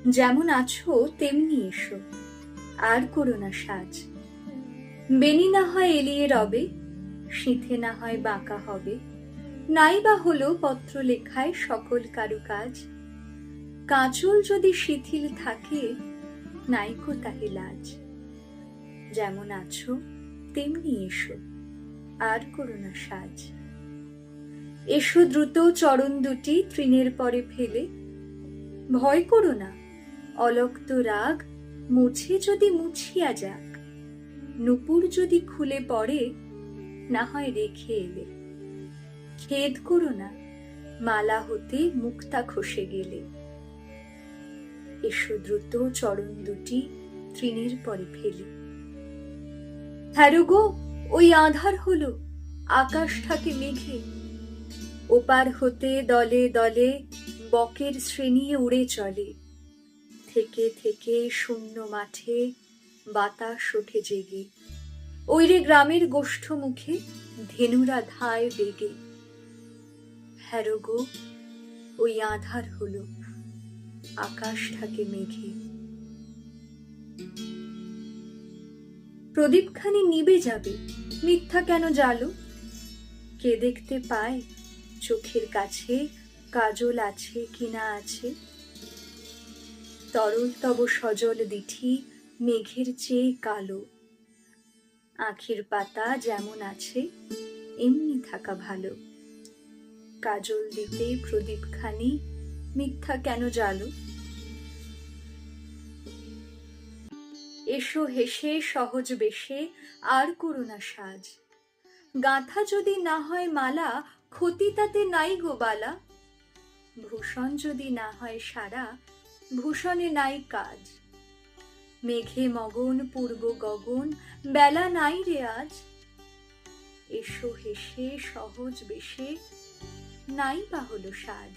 যেমন আছো তেমনি এসো, আর করো না সাজ। বেনি না হয় এলিয়ে রবে, সিঁথে না হয় বাঁকা হবে, নাই বা হলো পত্র লেখায় সকল কারুকাজ। কাঁচল যদি শিথিল থাকে, নাইকো তাহে লাজ। যেমন আছো তেমনি এসো, আর করো না সাজ। এসো দ্রুত চরণ দুটি তৃণের পরে ফেলে, ভয় করো না, অলক্ত রাগ মুছে যদি মুছিয়া যাক। নূপুর যদি খুলে পড়ে, না হয় রেখে এলে। খেদ করো না, মালা হতে মুক্তা খসে গেলে। এসো দ্রুত চরণ দুটি তৃণের পরে ফেলে। হ্যারো গো, ওই আঁধার হলো, আকাশ থাকে মেঘে। ওপার হতে দলে দলে বকের শ্রেণী উড়ে চলে। থেকে থেকে শূন্য মাঠে বাতাস ওঠে জেগে। ওইরে গ্রামের গোষ্ঠ মুখে ধেনুরা ধায় বেগে। হ্যারো গো, ওই আঁধার হলো, আকাশ থাকে মেঘে। প্রদীপখানি নিবে যাবে, মিথ্যা কেন জ্বালো? কে দেখতে পায় চোখের কাছে কাজল আছে কিনা আছে? তরল তব সজল দিঠি মেঘের চেয়ে কালো। আঁখির পাতা যেমন আছে এমনি থাকা ভালো। কাজল দিতে প্রদীপখানি মিথ্যা কেন জ্বালো? এসো হেসে সহজ বেশে, আর করো না সাজ। গাঁথা যদি না হয় মালা, ক্ষতি তাতে নাই গো বালা। ভূষণ যদি না হয় সারা, ভূষণে নাই কাজ। মেঘে মগন পূর্ব গগন, বেলা নাই রে আজ। এসো হেসে সহজ বেশে, নাই বা হলো সাজ।